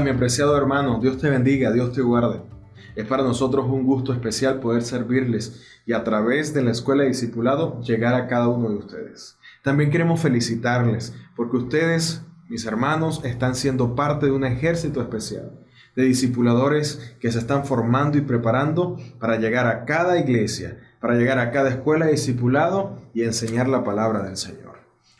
mi apreciado hermano, Dios te bendiga, Dios te guarde. Es para nosotros un gusto especial poder servirles y a través de la Escuela de Discipulado llegar a cada uno de ustedes. También queremos felicitarles porque ustedes, mis hermanos, están siendo parte de un ejército especial de discipuladores que se están formando y preparando para llegar a cada iglesia, para llegar a cada escuela de discipulado y enseñar la palabra del Señor.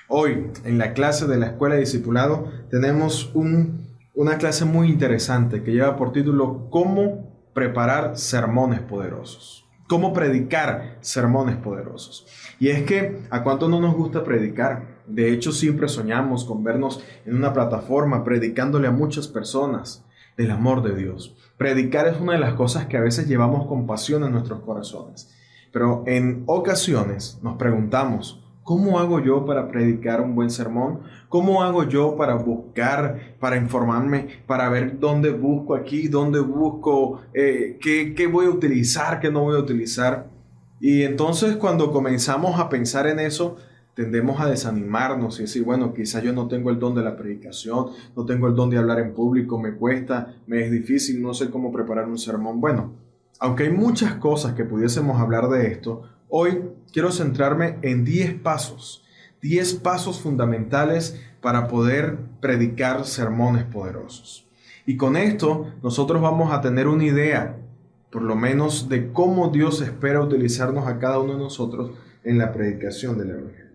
Hoy, en la clase de la Escuela de Discipulado, tenemos una clase muy interesante que lleva por título ¿Cómo preparar sermones poderosos? ¿Cómo predicar sermones poderosos? Y es que, ¿a cuánto no nos gusta predicar? De hecho, siempre soñamos con vernos en una plataforma predicándole a muchas personas del amor de Dios. Predicar es una de las cosas que a veces llevamos con pasión en nuestros corazones. Pero en ocasiones nos preguntamos, ¿cómo hago yo para predicar un buen sermón? ¿Cómo hago yo para buscar, para informarme, para ver dónde busco aquí, dónde busco, qué voy a utilizar, qué no voy a utilizar? Y entonces cuando comenzamos a pensar en eso, tendemos a desanimarnos y decir, bueno, quizás yo no tengo el don de la predicación, no tengo el don de hablar en público, me cuesta, me es difícil, no sé cómo preparar un sermón. Bueno, aunque hay muchas cosas que pudiésemos hablar de esto, hoy quiero centrarme en 10 pasos fundamentales para poder predicar sermones poderosos. Y con esto nosotros vamos a tener una idea, por lo menos, de cómo Dios espera utilizarnos a cada uno de nosotros en la predicación del Evangelio.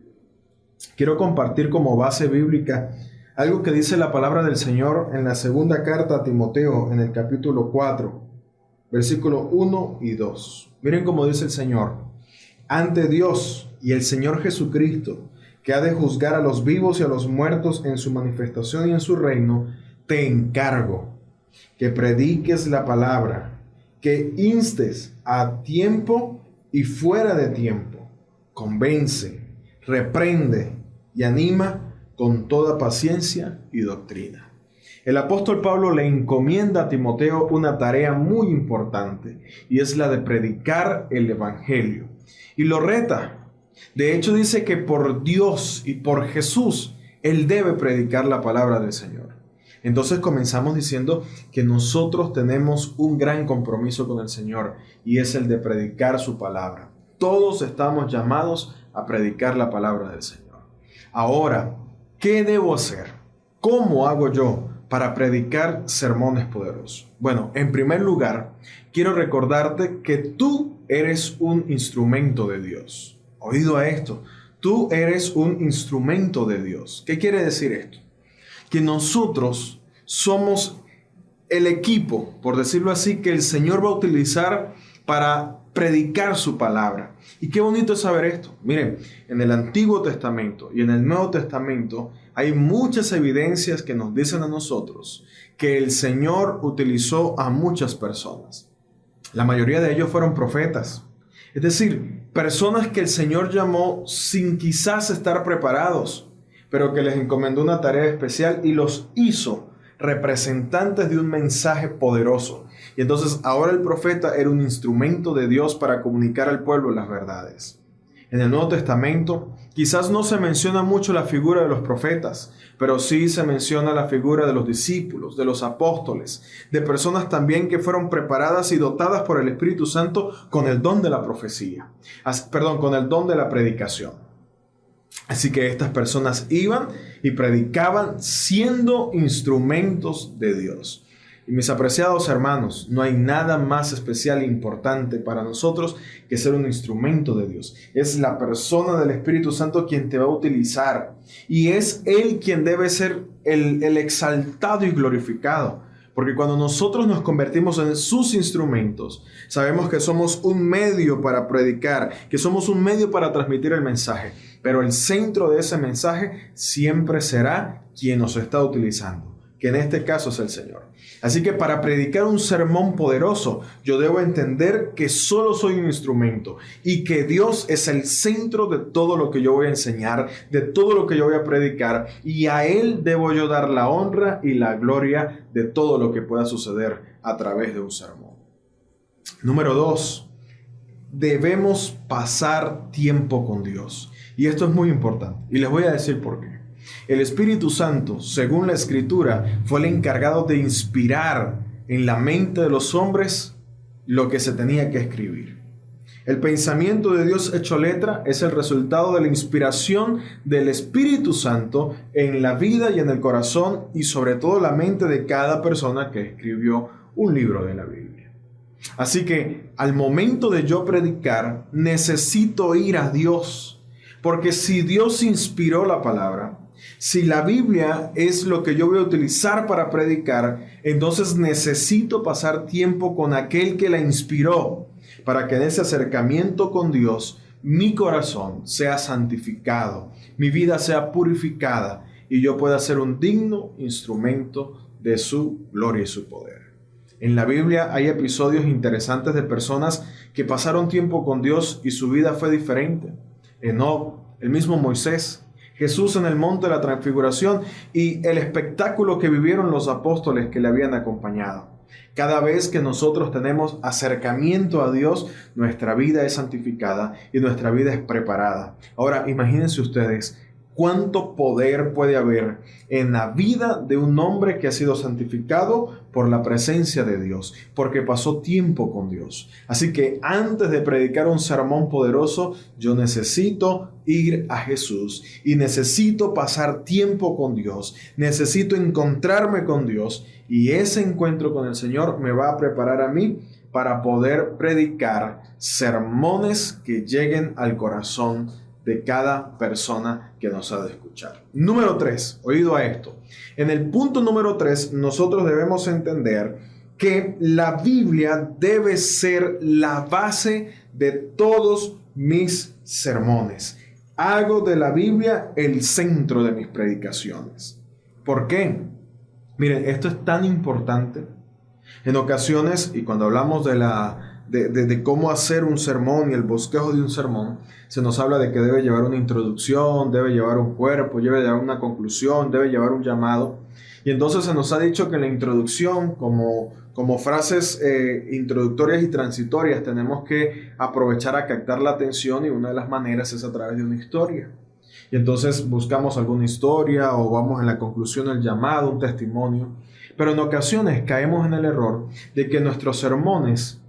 Quiero compartir como base bíblica algo que dice la palabra del Señor en la segunda carta a Timoteo, en el capítulo 4, versículos 1 y 2. Miren cómo dice el Señor: ante Dios y el Señor Jesucristo, que ha de juzgar a los vivos y a los muertos en su manifestación y en su reino, te encargo que prediques la palabra, que instes a tiempo y fuera de tiempo, convence, reprende y anima con toda paciencia y doctrina. El apóstol Pablo le encomienda a Timoteo una tarea muy importante y es la de predicar el Evangelio. Y lo reta. De hecho, dice que por Dios y por Jesús, él debe predicar la palabra del Señor. Entonces comenzamos diciendo que nosotros tenemos un gran compromiso con el Señor y es el de predicar su palabra. Todos estamos llamados a predicar la palabra del Señor. Ahora, ¿qué debo hacer? ¿Cómo hago yo para predicar sermones poderosos? Bueno, en primer lugar, quiero recordarte que tú eres un instrumento de Dios. Oído a esto, tú eres un instrumento de Dios. ¿Qué quiere decir esto? Que nosotros somos el equipo, por decirlo así, que el Señor va a utilizar para predicar su palabra. Y qué bonito es saber esto. Miren, en el Antiguo Testamento y en el Nuevo Testamento hay muchas evidencias que nos dicen a nosotros que el Señor utilizó a muchas personas. La mayoría de ellos fueron profetas. Es decir, personas que el Señor llamó sin quizás estar preparados, pero que les encomendó una tarea especial y los hizo representantes de un mensaje poderoso. Y entonces ahora el profeta era un instrumento de Dios para comunicar al pueblo las verdades. En el Nuevo Testamento quizás no se menciona mucho la figura de los profetas, pero sí se menciona la figura de los discípulos, de los apóstoles, de personas también que fueron preparadas y dotadas por el Espíritu Santo con el don de la profecía, con el don de la predicación. Así que estas personas iban y predicaban siendo instrumentos de Dios. Y mis apreciados hermanos, no hay nada más especial e importante para nosotros que ser un instrumento de Dios. Es la persona del Espíritu Santo quien te va a utilizar. Y es Él quien debe ser el exaltado y glorificado. Porque cuando nosotros nos convertimos en sus instrumentos, sabemos que somos un medio para predicar, que somos un medio para transmitir el mensaje. Pero el centro de ese mensaje siempre será quien nos está utilizando, que en este caso es el Señor. Así que para predicar un sermón poderoso, yo debo entender que solo soy un instrumento y que Dios es el centro de todo lo que yo voy a enseñar, de todo lo que yo voy a predicar, y a Él debo yo dar la honra y la gloria de todo lo que pueda suceder a través de un sermón. Número 2, debemos pasar tiempo con Dios. Y esto es muy importante y les voy a decir por qué. El Espíritu Santo, según la Escritura, fue el encargado de inspirar en la mente de los hombres lo que se tenía que escribir. El pensamiento de Dios hecho letra es el resultado de la inspiración del Espíritu Santo en la vida y en el corazón y sobre todo la mente de cada persona que escribió un libro de la Biblia. Así que al momento de yo predicar, necesito ir a Dios, porque si Dios inspiró la palabra, si la Biblia es lo que yo voy a utilizar para predicar, entonces necesito pasar tiempo con aquel que la inspiró, para que en ese acercamiento con Dios, mi corazón sea santificado, mi vida sea purificada y yo pueda ser un digno instrumento de su gloria y su poder. En la Biblia hay episodios interesantes de personas que pasaron tiempo con Dios y su vida fue diferente. Enoc, el mismo Moisés, Jesús en el monte de la transfiguración y el espectáculo que vivieron los apóstoles que le habían acompañado. Cada vez que nosotros tenemos acercamiento a Dios, nuestra vida es santificada y nuestra vida es preparada. Ahora, imagínense ustedes cuánto poder puede haber en la vida de un hombre que ha sido santificado por la presencia de Dios, porque pasó tiempo con Dios. Así que antes de predicar un sermón poderoso, yo necesito ir a Jesús y necesito pasar tiempo con Dios, necesito encontrarme con Dios y ese encuentro con el Señor me va a preparar a mí para poder predicar sermones que lleguen al corazón de cada persona que nos ha de escuchar. Número 3, oído a esto. En el punto número 3, nosotros debemos entender que la Biblia debe ser la base de todos mis sermones. Hago de la Biblia el centro de mis predicaciones. ¿Por qué? Miren, esto es tan importante. En ocasiones, y cuando hablamos de cómo hacer un sermón y el bosquejo de un sermón, se nos habla de que debe llevar una introducción, debe llevar un cuerpo, debe llevar una conclusión, debe llevar un llamado. Y entonces se nos ha dicho que en la introducción, como frases introductorias y transitorias, tenemos que aprovechar a captar la atención y una de las maneras es a través de una historia. Y entonces buscamos alguna historia o vamos en la conclusión el llamado, un testimonio. Pero en ocasiones caemos en el error de que nuestros sermones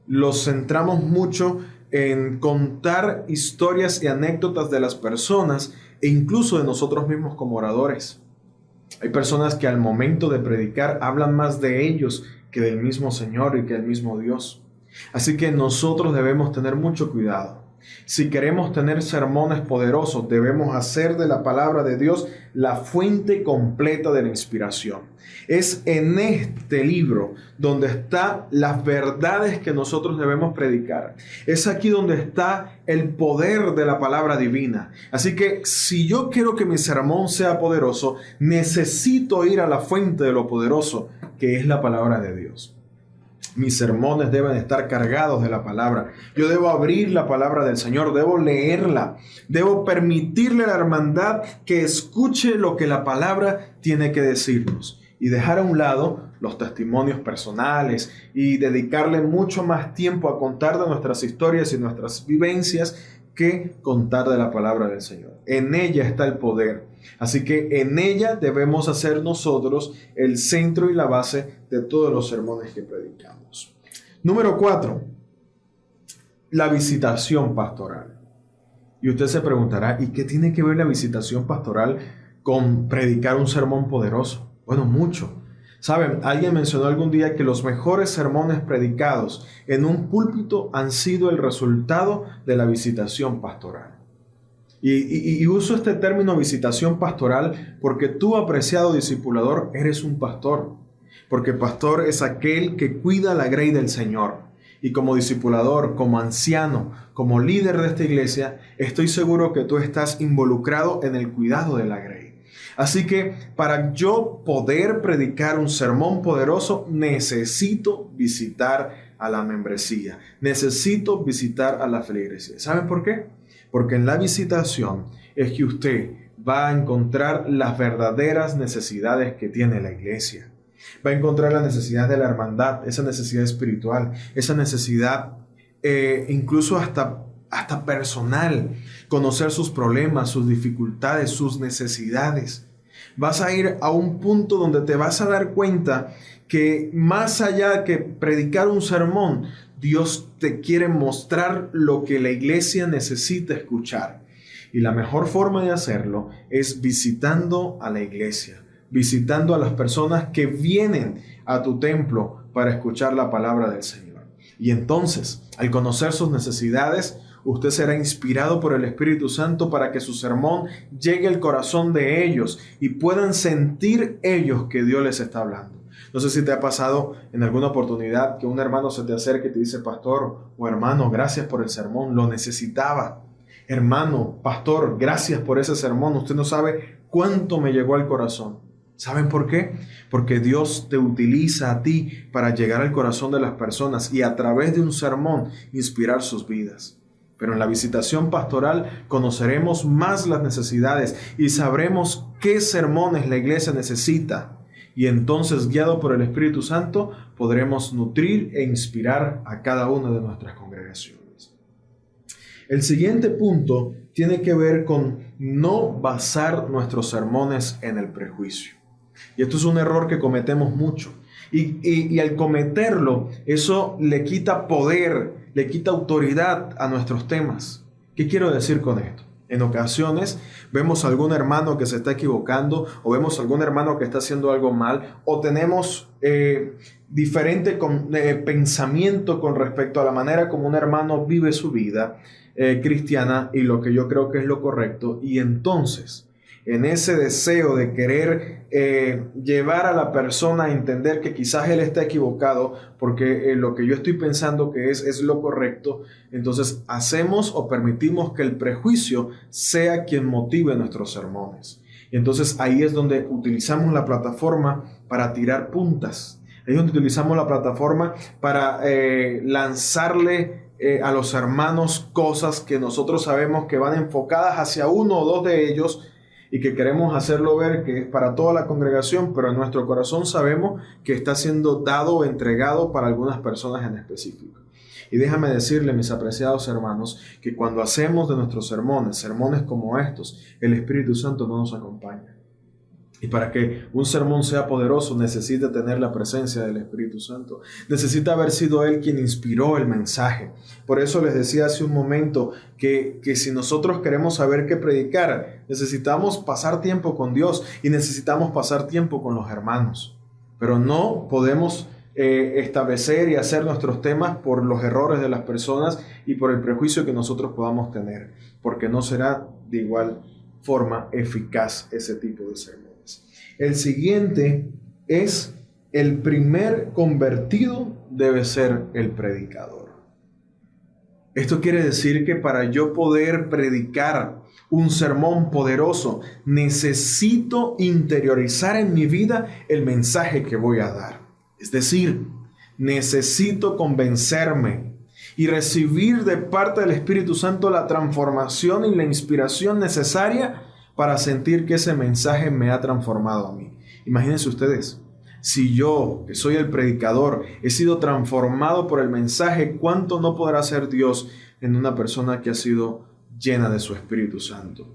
los centramos mucho en contar historias y anécdotas de las personas e incluso de nosotros mismos como oradores. Hay personas que al momento de predicar hablan más de ellos que del mismo Señor y que del mismo Dios. Así que nosotros debemos tener mucho cuidado. Si queremos tener sermones poderosos, debemos hacer de la palabra de Dios la fuente completa de la inspiración. Es en este libro donde están las verdades que nosotros debemos predicar. Es aquí donde está el poder de la palabra divina. Así que si yo quiero que mi sermón sea poderoso, necesito ir a la fuente de lo poderoso, que es la palabra de Dios. Mis sermones deben estar cargados de la palabra. Yo debo abrir la palabra del Señor, debo leerla, debo permitirle a la hermandad que escuche lo que la palabra tiene que decirnos y dejar a un lado los testimonios personales y dedicarle mucho más tiempo a contar de nuestras historias y nuestras vivencias que contar de la palabra del Señor. En ella está el poder. Así que en ella debemos hacer nosotros el centro y la base de todos los sermones que predicamos. Número 4, la visitación pastoral. Y usted se preguntará, ¿y qué tiene que ver la visitación pastoral con predicar un sermón poderoso? Bueno, mucho. Saben, alguien mencionó algún día que los mejores sermones predicados en un púlpito han sido el resultado de la visitación pastoral. Y uso este término visitación pastoral porque tú, apreciado discipulador, eres un pastor. Porque pastor es aquel que cuida la grey del Señor. Y como discipulador, como anciano, como líder de esta iglesia, estoy seguro que tú estás involucrado en el cuidado de la grey. Así que para yo poder predicar un sermón poderoso, necesito visitar a la membresía. Necesito visitar a la feligresía. ¿Saben por qué? Porque en la visitación es que usted va a encontrar las verdaderas necesidades que tiene la iglesia. Va a encontrar la necesidad de la hermandad, esa necesidad espiritual, esa necesidad incluso hasta hasta personal, conocer sus problemas, sus dificultades, sus necesidades. Vas a ir a un punto donde te vas a dar cuenta que más allá que predicar un sermón, Dios te quiere mostrar lo que la iglesia necesita escuchar. Y la mejor forma de hacerlo es visitando a la iglesia, visitando a las personas que vienen a tu templo para escuchar la palabra del Señor. Y entonces, al conocer sus necesidades, usted será inspirado por el Espíritu Santo para que su sermón llegue al corazón de ellos y puedan sentir ellos que Dios les está hablando. No sé si te ha pasado en alguna oportunidad que un hermano se te acerque y te dice: pastor o hermano, gracias por el sermón, lo necesitaba. Hermano, pastor, gracias por ese sermón, usted no sabe cuánto me llegó al corazón. ¿Saben por qué? Porque Dios te utiliza a ti para llegar al corazón de las personas y a través de un sermón inspirar sus vidas. Pero en la visitación pastoral conoceremos más las necesidades y sabremos qué sermones la iglesia necesita. Y entonces, guiado por el Espíritu Santo, podremos nutrir e inspirar a cada una de nuestras congregaciones. El siguiente punto tiene que ver con no basar nuestros sermones en el prejuicio. Y esto es un error que cometemos mucho. Y al cometerlo, eso le quita poder, le quita autoridad a nuestros temas. ¿Qué quiero decir con esto? En ocasiones vemos a algún hermano que se está equivocando, o vemos a algún hermano que está haciendo algo mal, o tenemos diferente pensamiento con respecto a la manera como un hermano vive su vida cristiana y lo que yo creo que es lo correcto. Y entonces, en ese deseo de querer llevar a la persona a entender que quizás él está equivocado porque lo que yo estoy pensando que es lo correcto, entonces hacemos o permitimos que el prejuicio sea quien motive nuestros sermones. Y entonces ahí es donde utilizamos la plataforma para tirar puntas. Ahí es donde utilizamos la plataforma para lanzarle a los hermanos cosas que nosotros sabemos que van enfocadas hacia uno o dos de ellos, y que queremos hacerlo ver que es para toda la congregación, pero en nuestro corazón sabemos que está siendo dado o entregado para algunas personas en específico. Y déjame decirle, mis apreciados hermanos, que cuando hacemos de nuestros sermones como estos, el Espíritu Santo no nos acompaña. Y para que un sermón sea poderoso, necesita tener la presencia del Espíritu Santo. Necesita haber sido Él quien inspiró el mensaje. Por eso les decía hace un momento que si nosotros queremos saber qué predicar, necesitamos pasar tiempo con Dios y necesitamos pasar tiempo con los hermanos. Pero no podemos establecer y hacer nuestros temas por los errores de las personas y por el prejuicio que nosotros podamos tener, porque no será de igual forma eficaz ese tipo de sermón. El siguiente es: el primer convertido debe ser el predicador. Esto quiere decir que para yo poder predicar un sermón poderoso, necesito interiorizar en mi vida el mensaje que voy a dar. Es decir, necesito convencerme y recibir de parte del Espíritu Santo la transformación y la inspiración necesaria para sentir que ese mensaje me ha transformado a mí. Imagínense ustedes, si yo, que soy el predicador, he sido transformado por el mensaje, ¿cuánto no podrá hacer Dios en una persona que ha sido llena de su Espíritu Santo?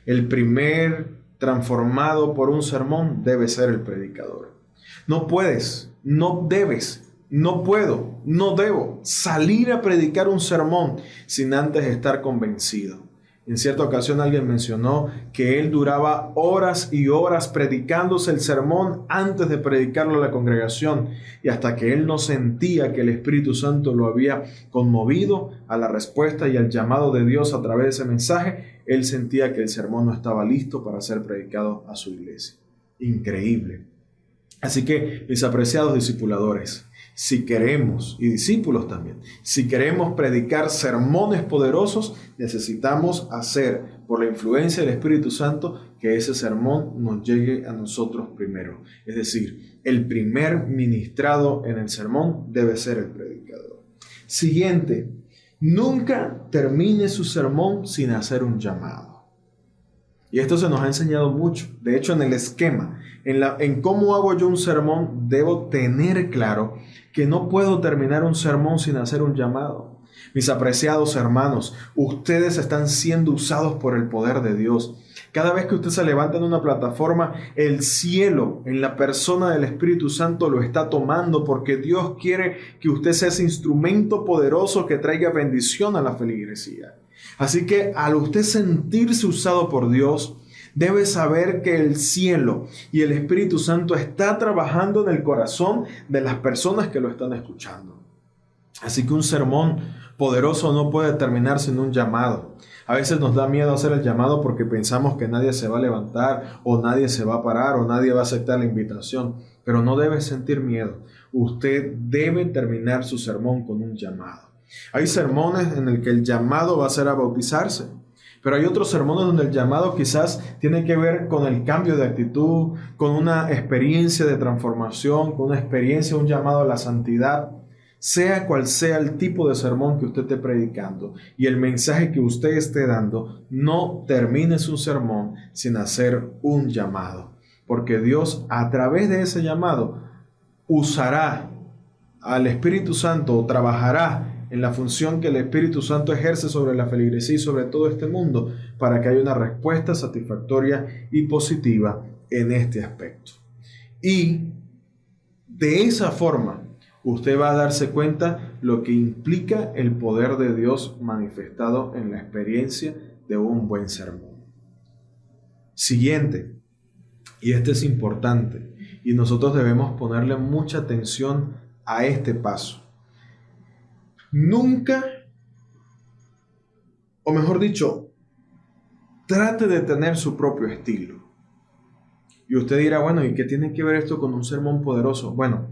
El primer transformado por un sermón debe ser el predicador. No puedes, no debes, no puedo, no debo salir a predicar un sermón sin antes estar convencido. En cierta ocasión alguien mencionó que él duraba horas y horas predicándose el sermón antes de predicarlo a la congregación, y hasta que él no sentía que el Espíritu Santo lo había conmovido a la respuesta y al llamado de Dios a través de ese mensaje, él sentía que el sermón no estaba listo para ser predicado a su iglesia. Increíble. Así que, mis apreciados discipuladores, si queremos, y discípulos también, si queremos predicar sermones poderosos, necesitamos hacer, por la influencia del Espíritu Santo, que ese sermón nos llegue a nosotros primero. Es decir, el primer ministrado en el sermón debe ser el predicador. Siguiente, nunca termine su sermón sin hacer un llamado. Y esto se nos ha enseñado mucho. De hecho, en el esquema, en cómo hago yo un sermón, debo tener claro que no puedo terminar un sermón sin hacer un llamado. Mis apreciados hermanos, ustedes están siendo usados por el poder de Dios. Cada vez que usted se levanta en una plataforma, el cielo en la persona del Espíritu Santo lo está tomando, porque Dios quiere que usted sea ese instrumento poderoso que traiga bendición a la feligresía. Así que al usted sentirse usado por Dios, debe saber que el cielo y el Espíritu Santo está trabajando en el corazón de las personas que lo están escuchando. Así que un sermón poderoso no puede terminar sin un llamado. A veces nos da miedo hacer el llamado porque pensamos que nadie se va a levantar o nadie se va a parar o nadie va a aceptar la invitación. Pero no debe sentir miedo. Usted debe terminar su sermón con un llamado. Hay sermones en el que el llamado va a ser a bautizarse. Pero hay otros sermones donde el llamado quizás tiene que ver con el cambio de actitud, con una experiencia de transformación, con una experiencia, un llamado a la santidad. Sea cual sea el tipo de sermón que usted esté predicando y el mensaje que usted esté dando, no termine su sermón sin hacer un llamado. Porque Dios, a través de ese llamado, usará al Espíritu Santo o trabajará en la función que el Espíritu Santo ejerce sobre la feligresía y sobre todo este mundo para que haya una respuesta satisfactoria y positiva en este aspecto. Y de esa forma, usted va a darse cuenta lo que implica el poder de Dios manifestado en la experiencia de un buen sermón. Siguiente, y este es importante, y nosotros debemos ponerle mucha atención a este paso. Nunca, o mejor dicho, trate de tener su propio estilo. Y usted dirá, bueno, ¿y qué tiene que ver esto con un sermón poderoso? Bueno,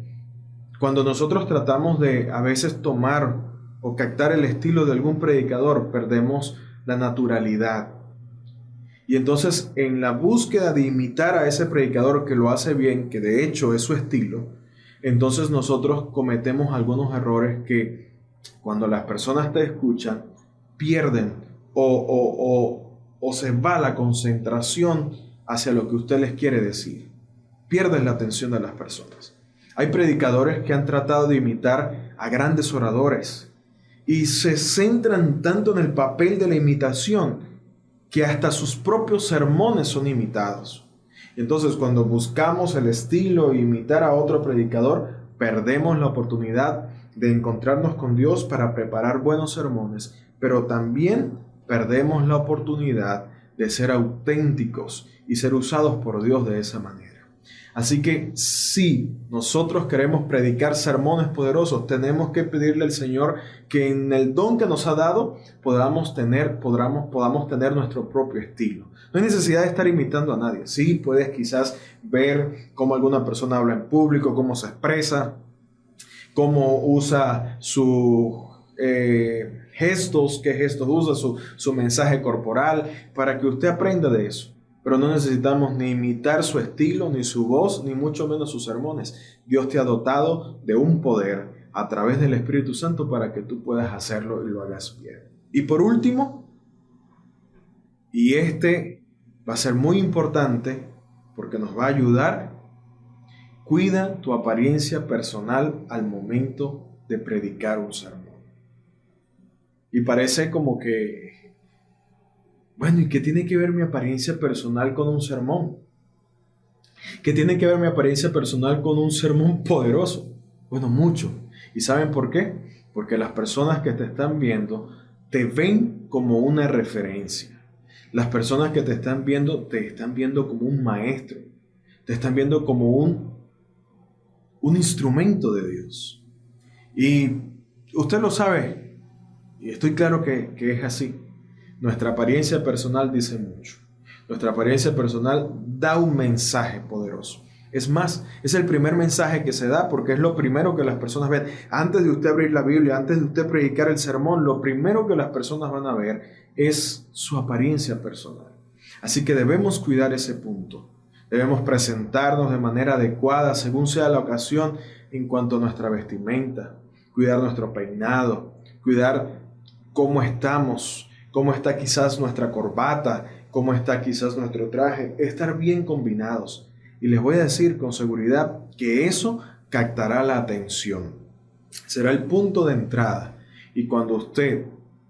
cuando nosotros tratamos de a veces tomar o captar el estilo de algún predicador, perdemos la naturalidad. Y entonces en la búsqueda de imitar a ese predicador que lo hace bien, que de hecho es su estilo, entonces nosotros cometemos algunos errores que cuando las personas te escuchan pierden o se va la concentración hacia lo que usted les quiere decir. Pierden la atención de las personas. Hay predicadores que han tratado de imitar a grandes oradores y se centran tanto en el papel de la imitación que hasta sus propios sermones son imitados. Entonces, cuando buscamos el estilo e imitar a otro predicador, perdemos la oportunidad de encontrarnos con Dios para preparar buenos sermones, pero también perdemos la oportunidad de ser auténticos y ser usados por Dios de esa manera. Así que si nosotros queremos predicar sermones poderosos, tenemos que pedirle al Señor que en el don que nos ha dado podamos tener nuestro propio estilo. No hay necesidad de estar imitando a nadie. Sí, puedes quizás ver cómo alguna persona habla en público, cómo se expresa, cómo usa sus gestos, qué gestos usa, su mensaje corporal, para que usted aprenda de eso. Pero no necesitamos ni imitar su estilo, ni su voz, ni mucho menos sus sermones. Dios te ha dotado de un poder a través del Espíritu Santo para que tú puedas hacerlo y lo hagas bien. Y por último, y este va a ser muy importante porque nos va a ayudar, cuida tu apariencia personal al momento de predicar un sermón. Y parece como que, bueno, ¿y qué tiene que ver mi apariencia personal con un sermón? ¿Qué tiene que ver mi apariencia personal con un sermón poderoso? Bueno, mucho. ¿Y saben por qué? Porque las personas que te están viendo te ven como una referencia. Las personas que te están viendo como un maestro. Te están viendo como un instrumento de Dios. Y usted lo sabe, y estoy claro que es así. Nuestra apariencia personal dice mucho. Nuestra apariencia personal da un mensaje poderoso. Es más, es el primer mensaje que se da porque es lo primero que las personas ven. Antes de usted abrir la Biblia, antes de usted predicar el sermón, lo primero que las personas van a ver es su apariencia personal. Así que debemos cuidar ese punto. Debemos presentarnos de manera adecuada según sea la ocasión en cuanto a nuestra vestimenta, cuidar nuestro peinado, cuidar cómo estamos, cómo está quizás nuestra corbata, cómo está quizás nuestro traje, estar bien combinados. Y les voy a decir con seguridad que eso captará la atención. Será el punto de entrada. Y cuando usted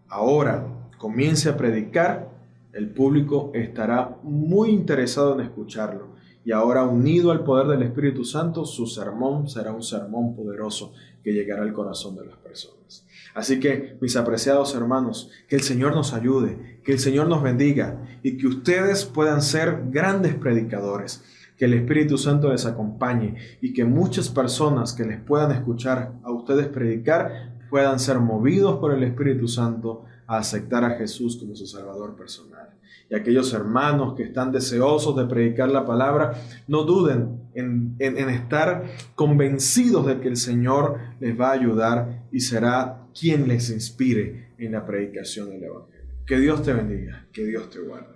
ahora comience a predicar, el público estará muy interesado en escucharlo. Y ahora, unido al poder del Espíritu Santo, su sermón será un sermón poderoso que llegará al corazón de las personas. Así que, mis apreciados hermanos, que el Señor nos ayude, que el Señor nos bendiga y que ustedes puedan ser grandes predicadores. Que el Espíritu Santo les acompañe y que muchas personas que les puedan escuchar a ustedes predicar puedan ser movidos por el Espíritu Santo a aceptar a Jesús como su Salvador personal. Y aquellos hermanos que están deseosos de predicar la palabra, no duden en estar convencidos de que el Señor les va a ayudar y será quien les inspire en la predicación del Evangelio. Que Dios te bendiga, que Dios te guarde.